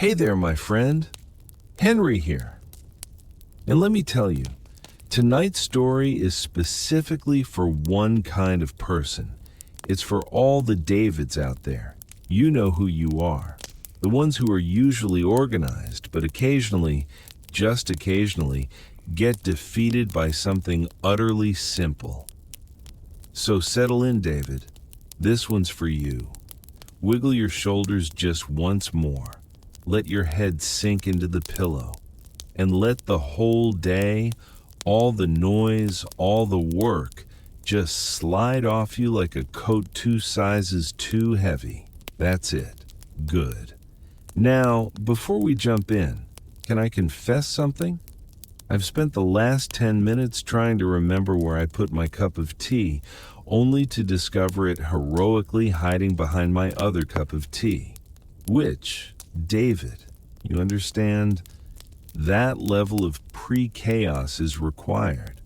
Hey there, my friend. Henry here. And let me tell you, tonight's story is specifically for one kind of person. It's for all the Davids out there. You know who you are. The ones who are usually organized, but occasionally, just occasionally, get defeated by something utterly simple. So settle in, David. This one's for you. Wiggle your shoulders just once more. Let your head sink into the pillow. And let the whole day, all the noise, all the work, just slide off you like a coat 2 sizes too heavy. That's it. Good. Now, before we jump in, can I confess something? I've spent the last 10 minutes trying to remember where I put my cup of tea, only to discover it heroically hiding behind my other cup of tea. Which, David, you understand, that level of pre-chaos is required.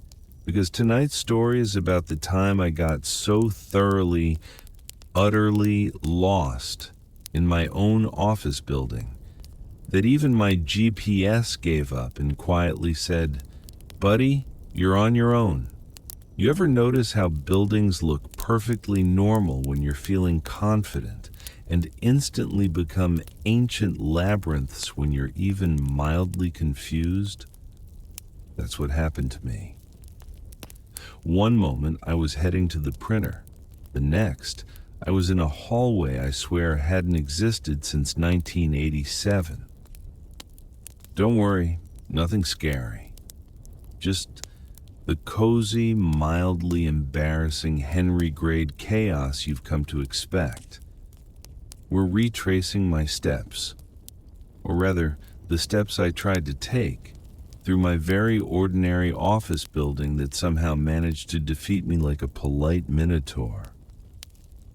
Because tonight's story is about the time I got so thoroughly, utterly lost in my own office building that even my GPS gave up and quietly said, "Buddy, you're on your own." You ever notice how buildings look perfectly normal when you're feeling confident and instantly become ancient labyrinths when you're even mildly confused? That's what happened to me. One moment I was heading to the printer. The next, I was in a hallway I swear hadn't existed since 1987. Don't worry, nothing scary. Just the cozy, mildly embarrassing Henry-grade chaos you've come to expect. We're retracing my steps, or rather, the steps I tried to take, through my very ordinary office building that somehow managed to defeat me like a polite minotaur.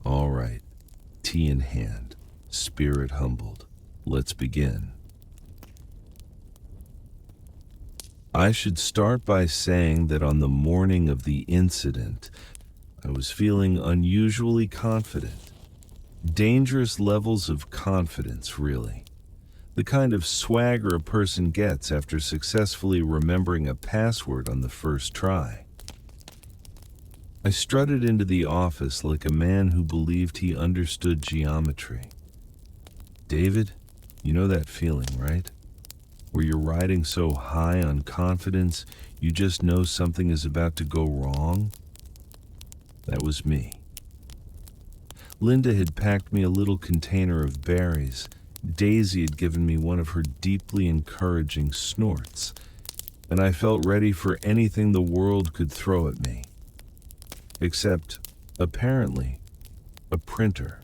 All right, tea in hand, spirit humbled. Let's begin. I should start by saying that on the morning of the incident, I was feeling unusually confident. Dangerous levels of confidence, really. The kind of swagger a person gets after successfully remembering a password on the first try. I strutted into the office like a man who believed he understood geometry. David, you know that feeling, right? Where you're riding so high on confidence, you just know something is about to go wrong? That was me. Linda had packed me a little container of berries. Daisy had given me one of her deeply encouraging snorts, and I felt ready for anything the world could throw at me. Except, apparently, a printer.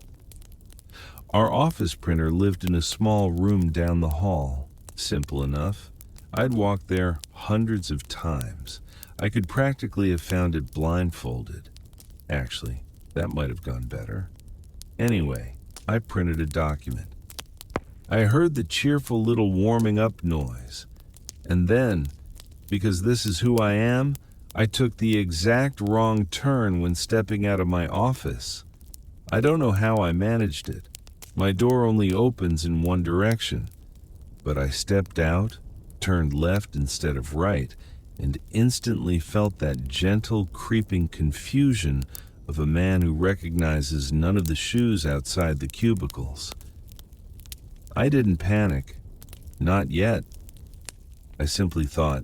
Our office printer lived in a small room down the hall. Simple enough. I'd walked there hundreds of times. I could practically have found it blindfolded. Actually, that might have gone better. Anyway, I printed a document. I heard the cheerful little warming up noise. And then, because this is who I am, I took the exact wrong turn when stepping out of my office. I don't know how I managed it. My door only opens in one direction. But I stepped out, turned left instead of right, and instantly felt that gentle, creeping confusion of a man who recognizes none of the shoes outside the cubicles. I didn't panic. Not yet. I simply thought,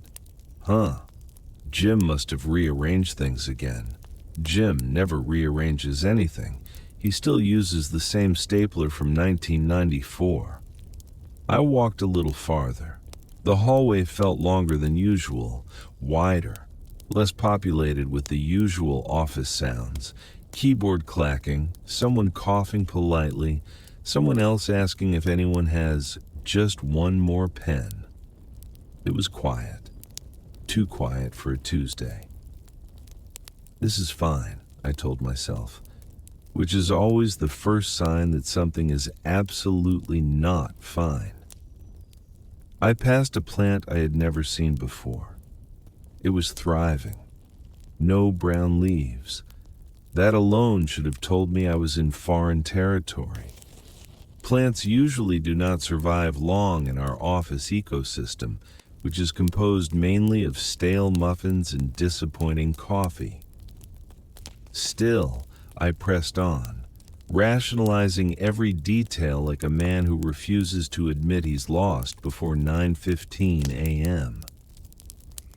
Jim must have rearranged things again. Jim never rearranges anything. He still uses the same stapler from 1994. I walked a little farther. The hallway felt longer than usual, wider, less populated with the usual office sounds. Keyboard clacking, someone coughing politely, someone else asking if anyone has just one more pen. It was quiet. Too quiet for a Tuesday. This is fine, I told myself, which is always the first sign that something is absolutely not fine. I passed a plant I had never seen before. It was thriving. No brown leaves. That alone should have told me I was in foreign territory. Plants usually do not survive long in our office ecosystem, which is composed mainly of stale muffins and disappointing coffee. Still, I pressed on, rationalizing every detail like a man who refuses to admit he's lost before 9:15 a.m.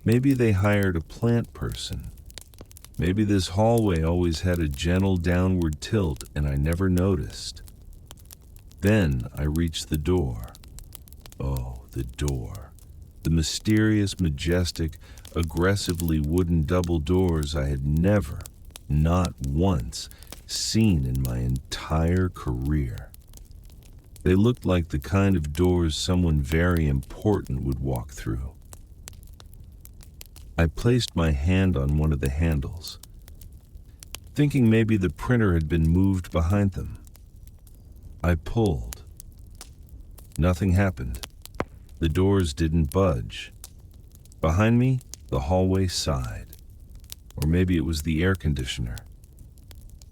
Maybe they hired a plant person. Maybe this hallway always had a gentle downward tilt and I never noticed. Then I reached the door. Oh, the door. The mysterious, majestic, aggressively wooden double doors I had never, not once, seen in my entire career. They looked like the kind of doors someone very important would walk through. I placed my hand on one of the handles, thinking maybe the printer had been moved behind them. I pulled. Nothing happened. The doors didn't budge. Behind me, the hallway sighed. Or maybe it was the air conditioner.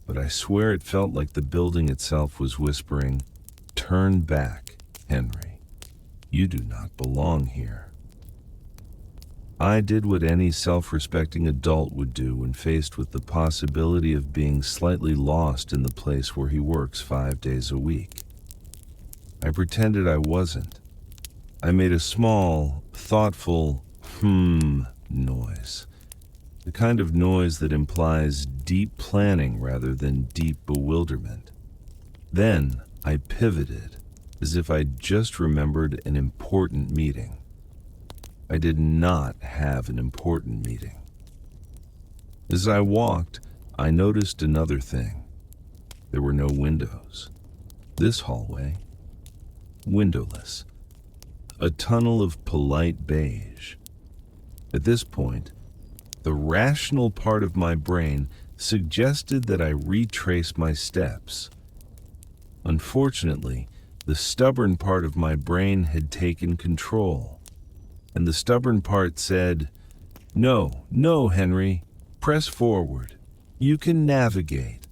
But I swear it felt like the building itself was whispering, "Turn back, Henry. You do not belong here." I did what any self-respecting adult would do when faced with the possibility of being slightly lost in the place where he works 5 days a week. I pretended I wasn't. I made a small, thoughtful noise. The kind of noise that implies deep planning rather than deep bewilderment. Then I pivoted, as if I'd just remembered an important meeting. I did not have an important meeting. As I walked, I noticed another thing. There were no windows. This hallway, windowless. A tunnel of polite beige. At this point, the rational part of my brain suggested that I retrace my steps. Unfortunately, the stubborn part of my brain had taken control. And the stubborn part said, No, Henry, press forward. You can navigate."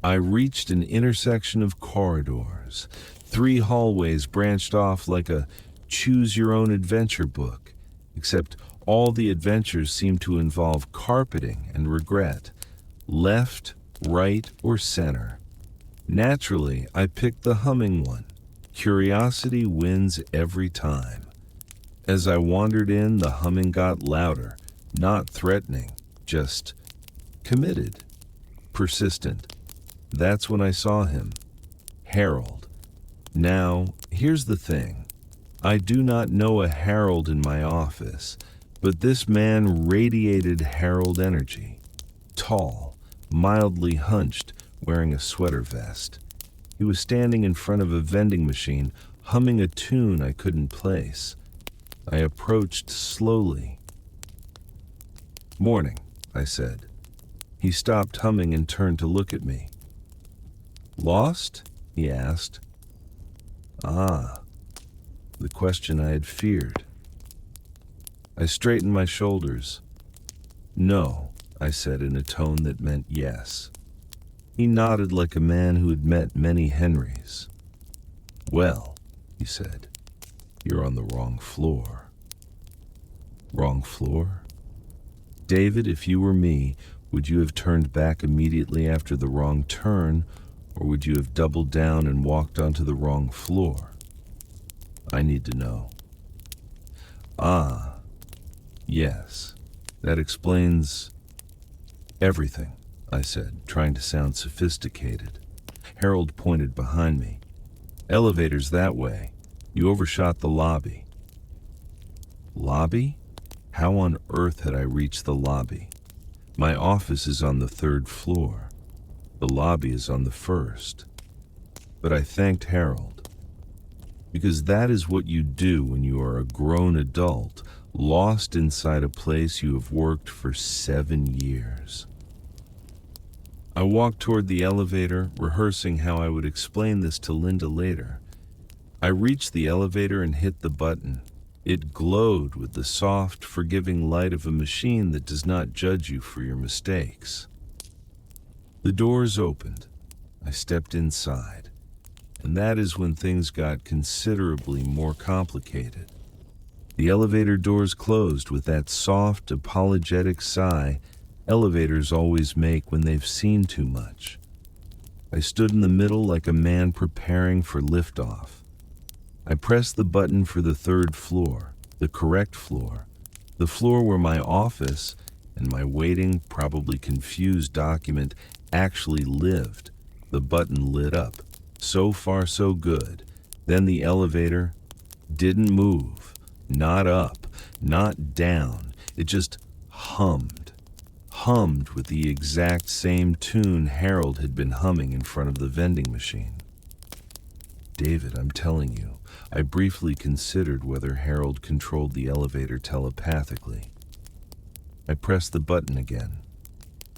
I reached an intersection of corridors. 3 hallways branched off like a choose-your-own-adventure book, except all the adventures seemed to involve carpeting and regret, left, right, or center. Naturally, I picked the humming one. Curiosity wins every time. As I wandered in, the humming got louder, not threatening, just committed, persistent. That's when I saw him, Harold. Now, here's the thing. I do not know a Harold in my office, but this man radiated Harold energy. Tall, mildly hunched, wearing a sweater vest. He was standing in front of a vending machine, humming a tune I couldn't place. I approached slowly. "Morning," I said. He stopped humming and turned to look at me. "Lost?" he asked. Ah, the question I had feared. I straightened my shoulders. "No," I said in a tone that meant yes. He nodded like a man who had met many Henrys. "Well," he said, "you're on the wrong floor." Wrong floor? David, if you were me, would you have turned back immediately after the wrong turn, or would you have doubled down and walked onto the wrong floor? I need to know. Ah, yes, that explains everything, I said, trying to sound sophisticated. Harold pointed behind me. "Elevator's that way. You overshot the lobby." Lobby? How on earth had I reached the lobby? My office is on the 3rd floor. The lobby is on the 1st. But I thanked Harold. Because that is what you do when you are a grown adult, lost inside a place you have worked for 7 years. I walked toward the elevator, rehearsing how I would explain this to Linda later. I reached the elevator and hit the button. It glowed with the soft, forgiving light of a machine that does not judge you for your mistakes. The doors opened. I stepped inside. And that is when things got considerably more complicated. The elevator doors closed with that soft, apologetic sigh elevators always make when they've seen too much. I stood in the middle like a man preparing for liftoff. I pressed the button for the third floor, the correct floor, the floor where my office and my waiting, probably confused document actually lived. The button lit up. So far, so good. Then the elevator didn't move. Not up, not down. It just hummed. Hummed with the exact same tune Harold had been humming in front of the vending machine. David, I'm telling you, I briefly considered whether Harold controlled the elevator telepathically. I pressed the button again.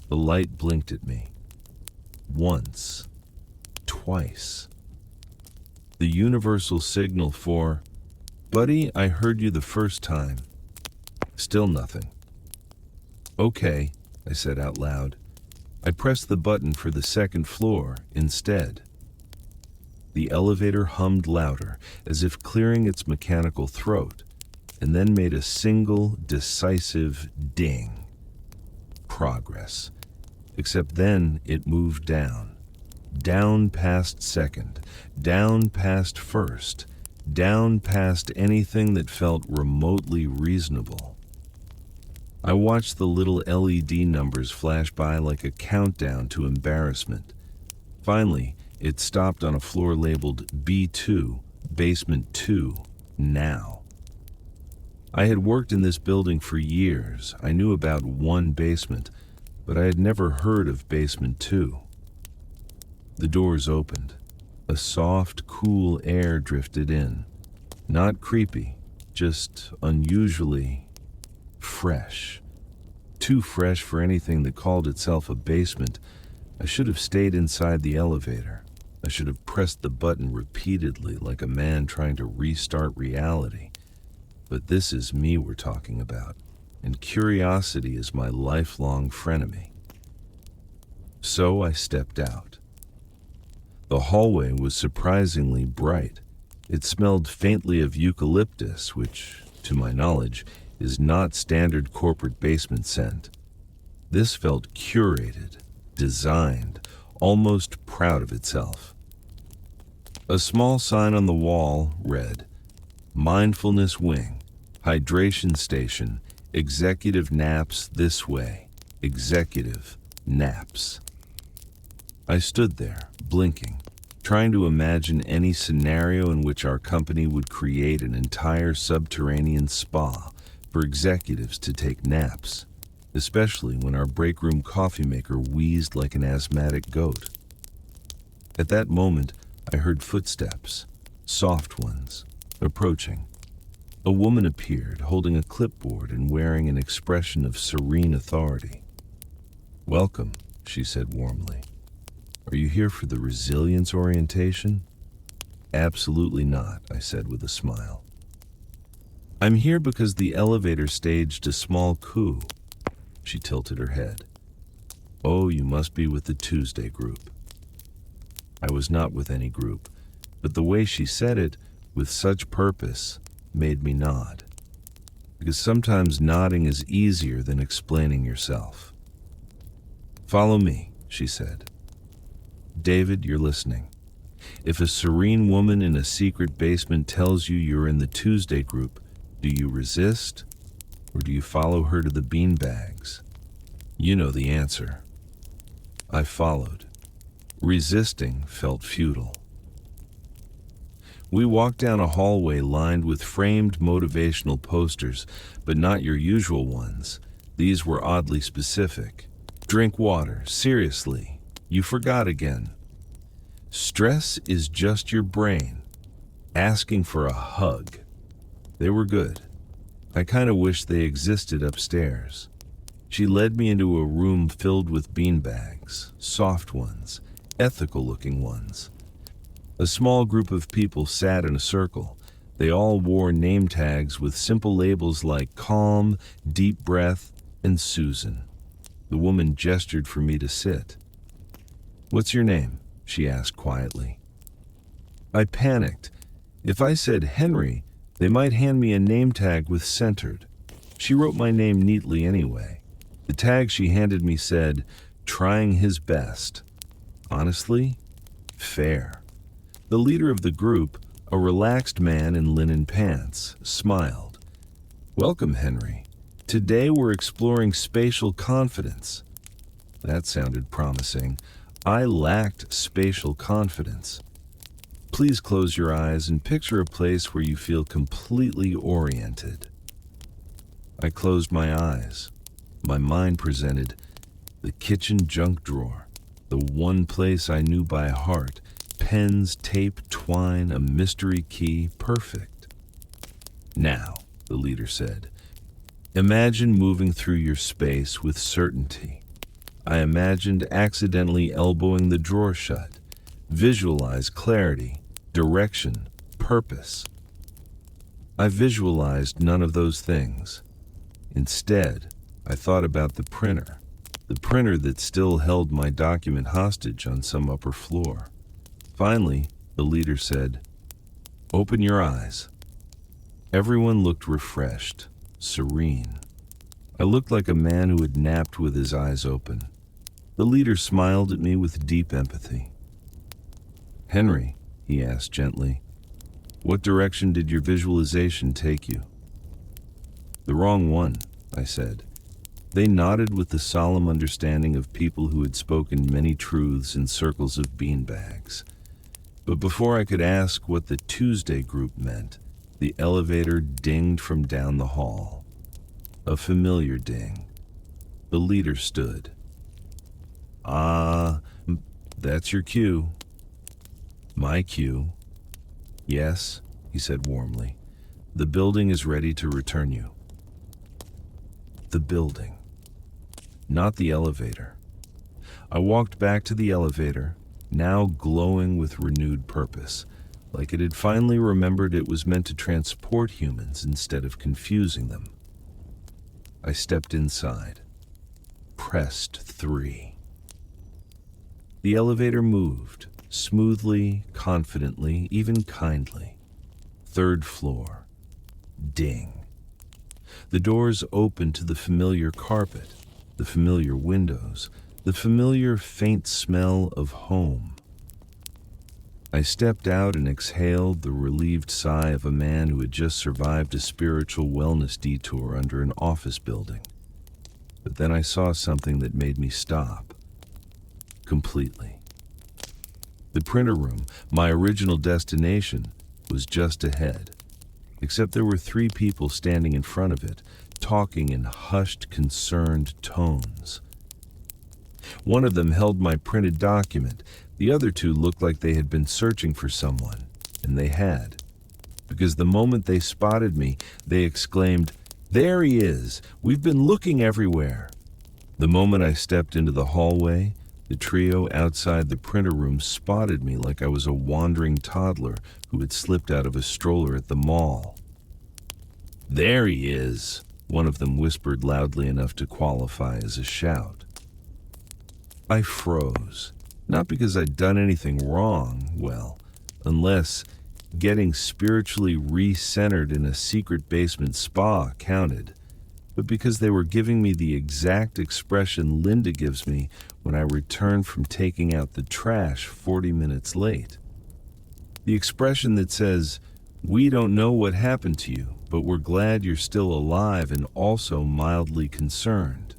The light blinked at me. Once. Twice. The universal signal for, "Buddy, I heard you the first time." Still nothing. "Okay," I said out loud. I pressed the button for the second floor instead. The elevator hummed louder, as if clearing its mechanical throat, and then made a single, decisive ding. Progress. Except then it moved down. Down past second, down past first, down past anything that felt remotely reasonable. I watched the little LED numbers flash by like a countdown to embarrassment. Finally, it stopped on a floor labeled B2, Basement 2, now. I had worked in this building for years. I knew about one basement, but I had never heard of Basement 2. The doors opened. A soft, cool air drifted in. Not creepy, just unusually fresh. Too fresh for anything that called itself a basement. I should have stayed inside the elevator. I should have pressed the button repeatedly like a man trying to restart reality. But this is me we're talking about, and curiosity is my lifelong frenemy. So I stepped out. The hallway was surprisingly bright. It smelled faintly of eucalyptus, which, to my knowledge, is not standard corporate basement scent. This felt curated, designed, almost proud of itself. A small sign on the wall read, "Mindfulness Wing, Hydration Station, Executive Naps This Way, Executive Naps." I stood there, blinking, trying to imagine any scenario in which our company would create an entire subterranean spa for executives to take naps, especially when our break room coffee maker wheezed like an asthmatic goat. At that moment, I heard footsteps, soft ones, approaching. A woman appeared, holding a clipboard and wearing an expression of serene authority. "Welcome," she said warmly. "Are you here for the resilience orientation?" "Absolutely not," I said with a smile. "I'm here because the elevator staged a small coup." She tilted her head. "Oh, you must be with the Tuesday group." I was not with any group, but the way she said it, with such purpose, made me nod. Because sometimes nodding is easier than explaining yourself. "Follow me," she said. "David, you're listening. If a serene woman in a secret basement tells you you're in the Tuesday group, do you resist, or do you follow her to the beanbags? You know the answer." I followed. Resisting felt futile. We walked down a hallway lined with framed motivational posters, but not your usual ones. These were oddly specific. "Drink water, seriously. You forgot again. Stress is just your brain asking for a hug." They were good. I kind of wish they existed upstairs. She led me into a room filled with beanbags, soft ones, ethical-looking ones. A small group of people sat in a circle. They all wore name tags with simple labels like Calm, Deep Breath, and Susan. The woman gestured for me to sit. "What's your name?" she asked quietly. I panicked. If I said Henry, they might hand me a name tag with centered. She wrote my name neatly anyway. The tag she handed me said, "Trying his best." Honestly, fair. The leader of the group, a relaxed man in linen pants, smiled. "Welcome, Henry. Today we're exploring spatial confidence." That sounded promising. I lacked spatial confidence. "Please close your eyes and picture a place where you feel completely oriented." I closed my eyes. My mind presented the kitchen junk drawer, the one place I knew by heart, pens, tape, twine, a mystery key, perfect. "Now," the leader said, "imagine moving through your space with certainty." I imagined accidentally elbowing the drawer shut. Visualize clarity, direction, purpose. I visualized none of those things. Instead, I thought about the printer that still held my document hostage on some upper floor. Finally, the leader said, "Open your eyes." Everyone looked refreshed, serene. I looked like a man who had napped with his eyes open. The leader smiled at me with deep empathy. "Henry," he asked gently, "what direction did your visualization take you?" "The wrong one," I said. They nodded with the solemn understanding of people who had spoken many truths in circles of beanbags. But before I could ask what the Tuesday group meant, the elevator dinged from down the hall. A familiar ding. The leader stood. "Ah, that's your cue." "My cue?" "Yes," he said warmly. "The building is ready to return you." The building. Not the elevator. I walked back to the elevator, now glowing with renewed purpose, like it had finally remembered it was meant to transport humans instead of confusing them. I stepped inside. Pressed 3. The elevator moved, smoothly, confidently, even kindly. 3rd floor. Ding. The doors opened to the familiar carpet, the familiar windows, the familiar faint smell of home. I stepped out and exhaled the relieved sigh of a man who had just survived a spiritual wellness detour under an office building. But then I saw something that made me stop. Completely. The printer room, my original destination, was just ahead. Except there were 3 people standing in front of it, talking in hushed, concerned tones. One of them held my printed document. The other 2 looked like they had been searching for someone, and they had. Because the moment they spotted me, they exclaimed, "There he is! We've been looking everywhere!" The moment I stepped into the hallway, the trio outside the printer room spotted me like I was a wandering toddler who had slipped out of a stroller at the mall. "There he is," one of them whispered loudly enough to qualify as a shout. I froze, not because I'd done anything wrong, well, unless getting spiritually re-centered in a secret basement spa counted, but because they were giving me the exact expression Linda gives me when I return from taking out the trash 40 minutes late. The expression that says, "We don't know what happened to you, but we're glad you're still alive and also mildly concerned."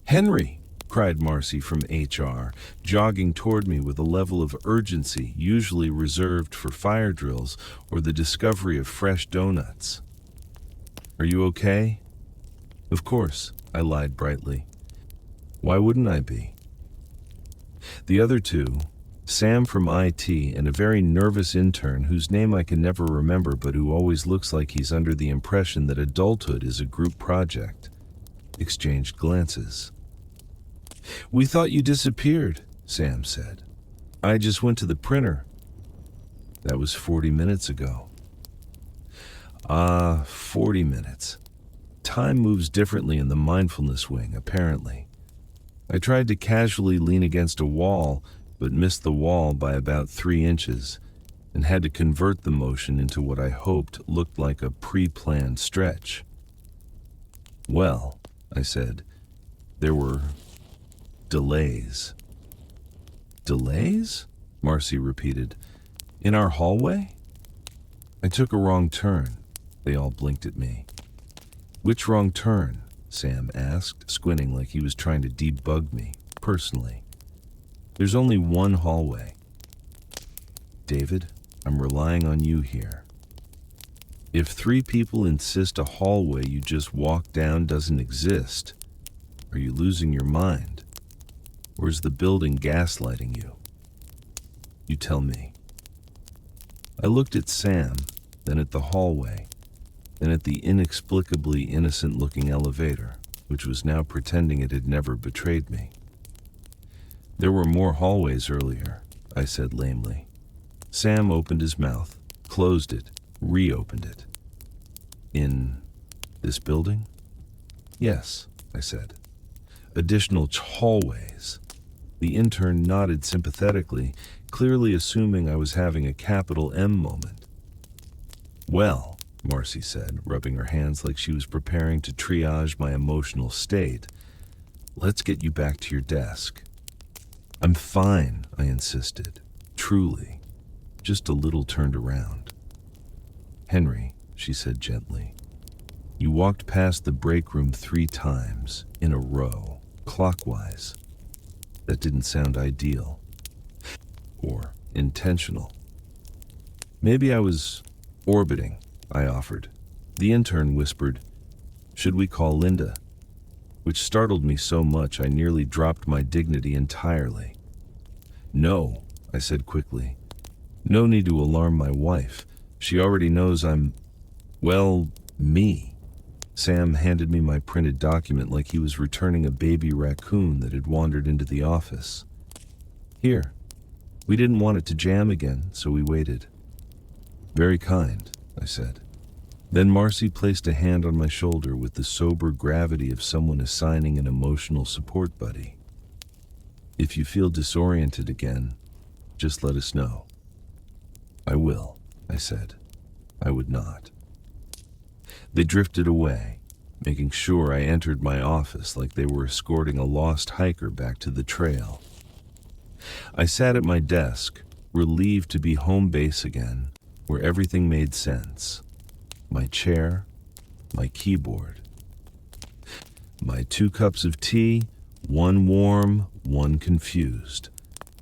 "Henry!" cried Marcy from HR, jogging toward me with a level of urgency usually reserved for fire drills or the discovery of fresh donuts. "Are you okay?" "Of course," I lied brightly. Why wouldn't I be? The other 2, Sam from IT and a very nervous intern whose name I can never remember but who always looks like he's under the impression that adulthood is a group project, exchanged glances. "We thought you disappeared," Sam said. "I just went to the printer." That was 40 minutes ago. 40 minutes. Time moves differently in the mindfulness wing, apparently. I tried to casually lean against a wall, but missed the wall by about 3 inches, and had to convert the motion into what I hoped looked like a pre-planned stretch. "Well," I said, "there were delays." "Delays?" Marcy repeated. "In our hallway?" "I took a wrong turn." They all blinked at me. "Which wrong turn?" Sam asked, squinting like he was trying to debug me, personally. "There's only one hallway." "David, I'm relying on you here. If 3 people insist a hallway you just walk down doesn't exist, are you losing your mind? Or is the building gaslighting you? You tell me." I looked at Sam, then at the hallway, then at the inexplicably innocent-looking elevator, which was now pretending it had never betrayed me. "There were more hallways earlier," I said lamely. Sam opened his mouth, closed it, reopened it. "In this building?" "Yes," I said. "Additional hallways." The intern nodded sympathetically, clearly assuming I was having a capital M moment. "Well," Marcy said, rubbing her hands like she was preparing to triage my emotional state, "let's get you back to your desk." "I'm fine," I insisted, truly, just a little turned around. "Henry," she said gently, "you walked past the break room 3 times in a row, clockwise. That didn't sound ideal. Or intentional." "Maybe I was orbiting," I offered. The intern whispered, "Should we call Linda?" Which startled me so much I nearly dropped my dignity entirely. "No," I said quickly. "No need to alarm my wife. She already knows I'm, well, me." Sam handed me my printed document like he was returning a baby raccoon that had wandered into the office. "Here. We didn't want it to jam again, so we waited." "Very kind," I said. Then Marcy placed a hand on my shoulder with the sober gravity of someone assigning an emotional support buddy. "If you feel disoriented again, just let us know." "I will," I said. I would not. They drifted away, making sure I entered my office like they were escorting a lost hiker back to the trail. I sat at my desk, relieved to be home base again, where everything made sense. My chair, my keyboard. My 2 cups of tea, one warm, one confused.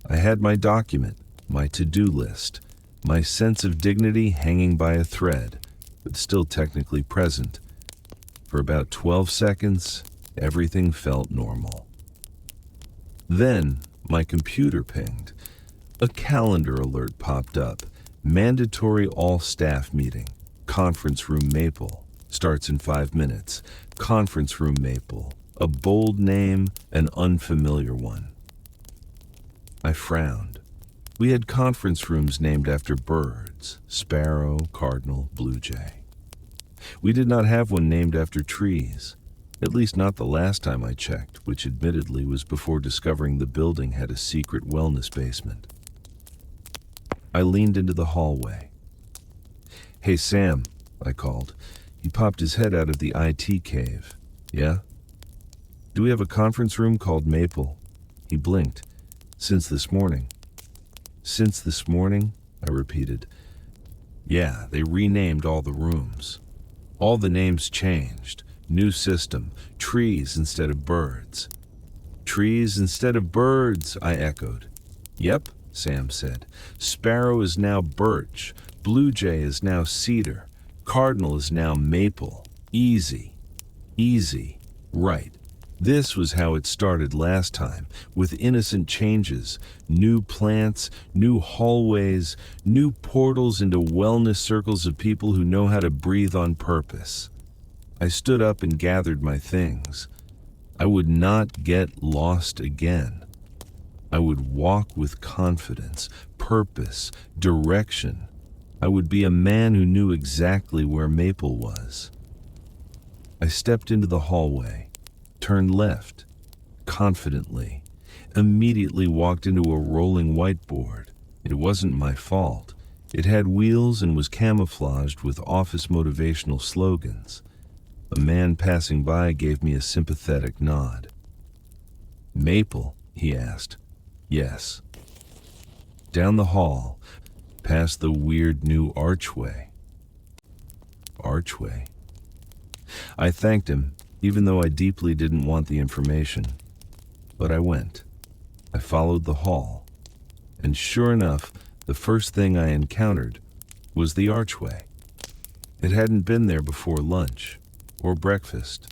I had my document, my to-do list, my sense of dignity hanging by a thread, but still technically present. For about 12 seconds, everything felt normal. Then, my computer pinged. A calendar alert popped up. Mandatory all-staff meeting. Conference room Maple. Starts in 5 minutes. Conference room Maple. A bold name, an unfamiliar one. I frowned. We had conference rooms named after birds: sparrow, cardinal, blue jay. We did not have one named after trees, at least not the last time I checked, which admittedly was before discovering the building had a secret wellness basement. I leaned into the hallway. "Hey, Sam," I called. He popped his head out of the IT cave. "Yeah?" "Do we have a conference room called Maple?" He blinked. "Since this morning." "Since this morning?" I repeated. "Yeah, they renamed all the rooms. All the names changed. New system. Trees instead of birds." "Trees instead of birds," I echoed. "Yep," Sam said. "Sparrow is now birch. Blue jay is now cedar. Cardinal is now maple. Easy. Easy. Right. This was how it started last time, with innocent changes, new plants, new hallways, new portals into wellness circles of people who know how to breathe on purpose. I stood up and gathered my things. I would not get lost again. I would walk with confidence, purpose, direction. I would be a man who knew exactly where Maple was. I stepped into the hallway, turned left, confidently, immediately walked into a rolling whiteboard. It wasn't my fault. It had wheels and was camouflaged with office motivational slogans. A man passing by gave me a sympathetic nod. "Maple?" he asked. "Yes." Down the hall, past the weird new archway. Archway? I thanked him, even though I deeply didn't want the information. But I went. I followed the hall. And sure enough, the first thing I encountered was the archway. It hadn't been there before lunch, or breakfast,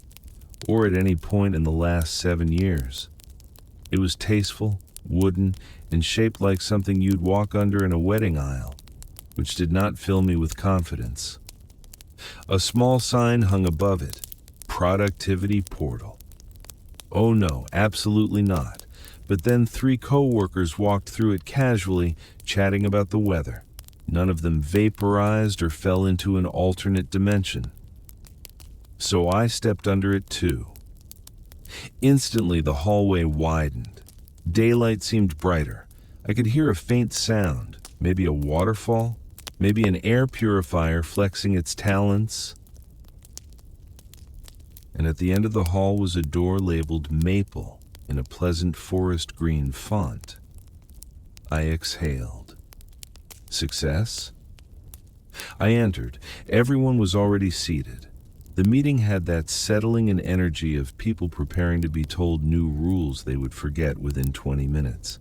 or at any point in the last 7 years. It was tasteful, wooden, and shaped like something you'd walk under in a wedding aisle, which did not fill me with confidence. A small sign hung above it, "Productivity Portal." Oh no, absolutely not. But then 3 co-workers walked through it casually, chatting about the weather. None of them vaporized or fell into an alternate dimension. So I stepped under it too. Instantly the hallway widened. Daylight seemed brighter. I could hear a faint sound, maybe a waterfall, maybe an air purifier flexing its talents. And at the end of the hall was a door labeled Maple in a pleasant forest green font. I exhaled. Success? I entered. Everyone was already seated. The meeting had that settling and energy of people preparing to be told new rules they would forget within 20 minutes.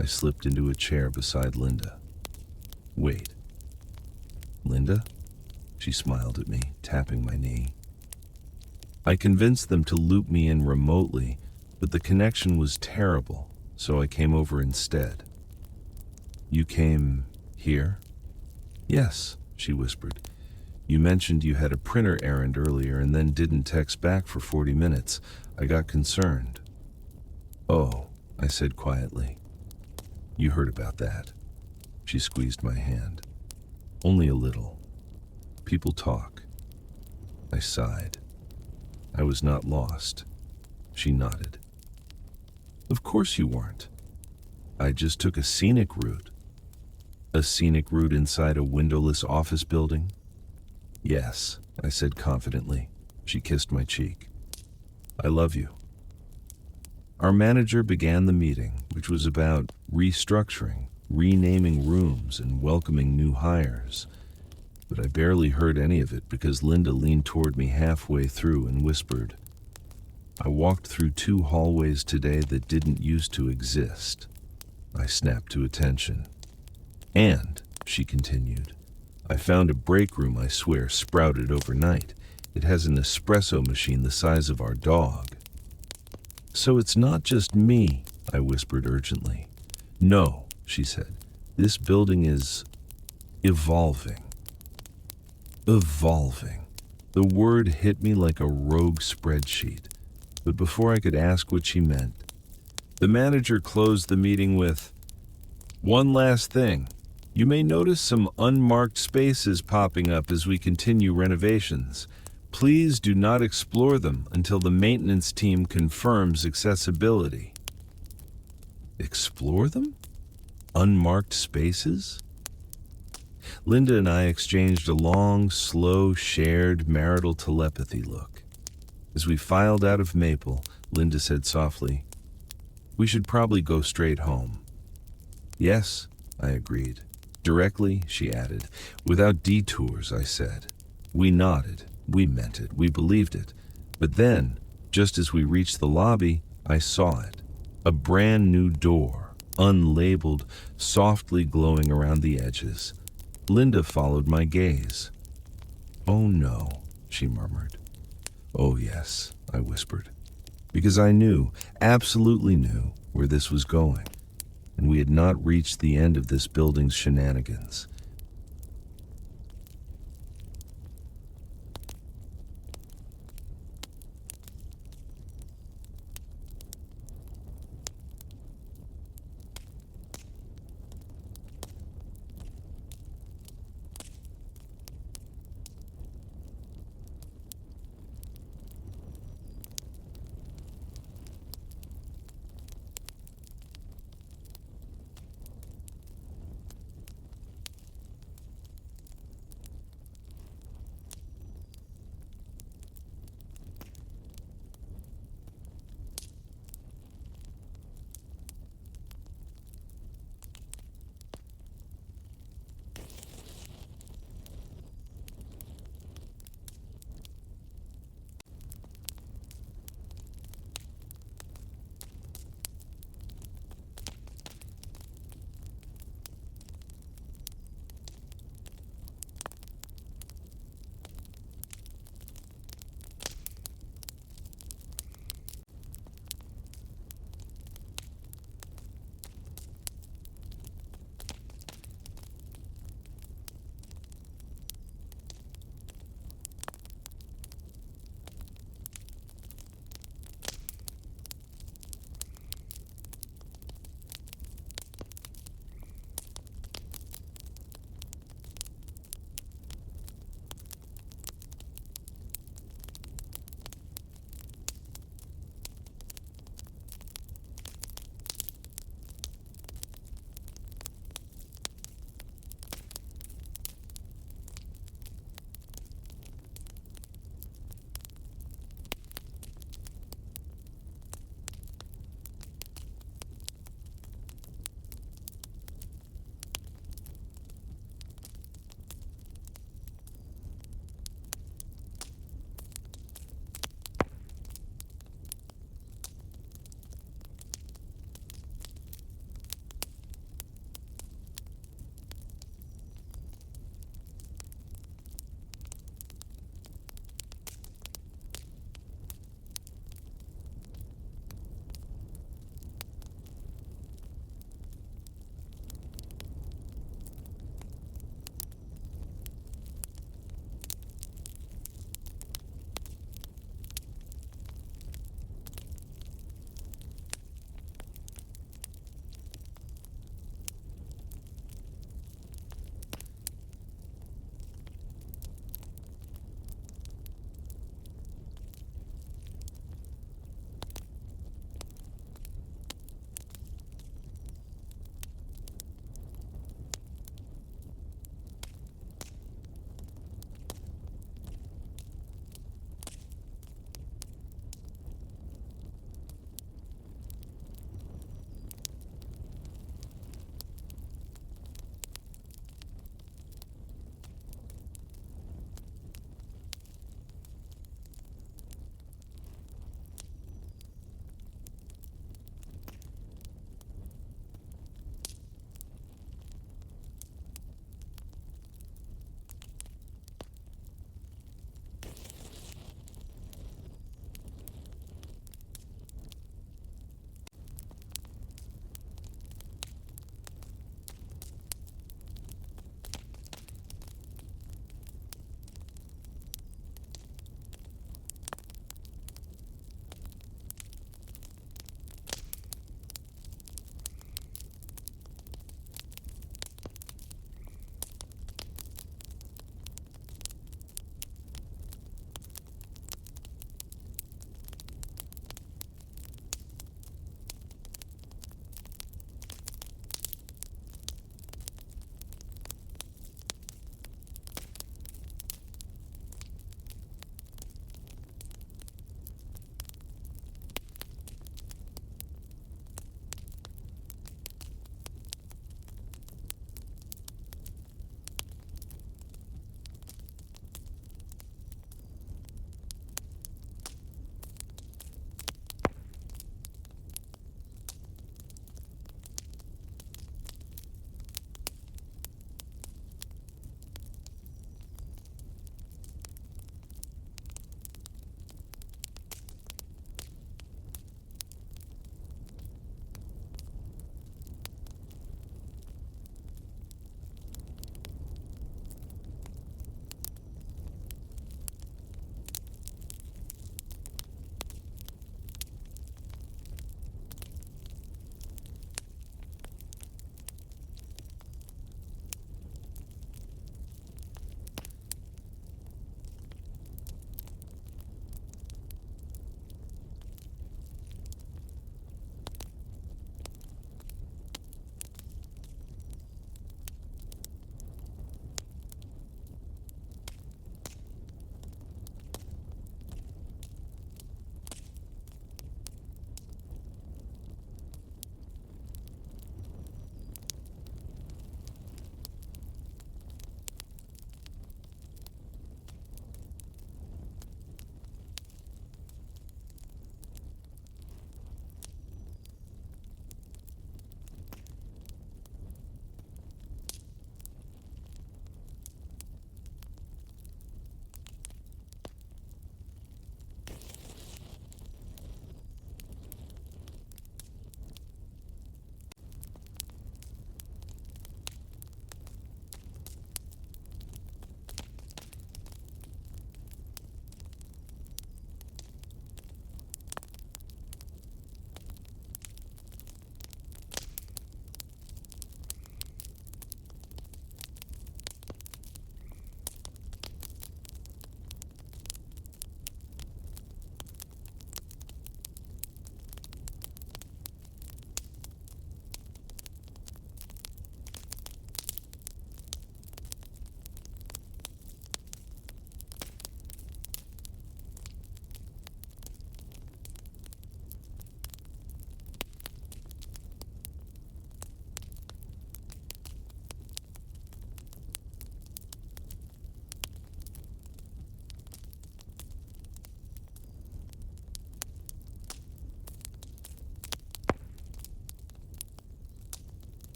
I slipped into a chair beside Linda. Wait. Linda? She smiled at me, tapping my knee. I convinced them to loop me in remotely, but the connection was terrible, so I came over instead. "You came here?" "Yes," she whispered. "You mentioned you had a printer errand earlier and then didn't text back for 40 minutes. I got concerned." "Oh," I said quietly. "You heard about that." She squeezed my hand. "Only a little. People talk." I sighed. I was not lost. She nodded. "Of course you weren't. I just took a scenic route." "A scenic route inside a windowless office building?" "Yes," I said confidently. She kissed my cheek. "I love you." Our manager began the meeting, which was about restructuring, renaming rooms, and welcoming new hires. But I barely heard any of it because Linda leaned toward me halfway through and whispered, "I walked through 2 hallways today that didn't used to exist." I snapped to attention. "And," she continued, "I found a break room I swear sprouted overnight. It has an espresso machine the size of our dog." "So it's not just me," I whispered urgently. "No," she said. "This building is evolving." Evolving. The word hit me like a rogue spreadsheet. But before I could ask what she meant, the manager closed the meeting with, "One last thing. You may notice some unmarked spaces popping up as we continue renovations. Please do not explore them until the maintenance team confirms accessibility." Explore them? Unmarked spaces? Linda and I exchanged a long, slow, shared marital telepathy look. As we filed out of Maple, Linda said softly, "We should probably go straight home." "Yes," I agreed. "Directly," she added. "Without detours," I said. We nodded. We meant it. We believed it. But then, just as we reached the lobby, I saw it. A brand new door, unlabeled, softly glowing around the edges. Linda followed my gaze. "Oh no," she murmured. "Oh yes," I whispered. Because I knew, absolutely knew, where this was going. And we had not reached the end of this building's shenanigans.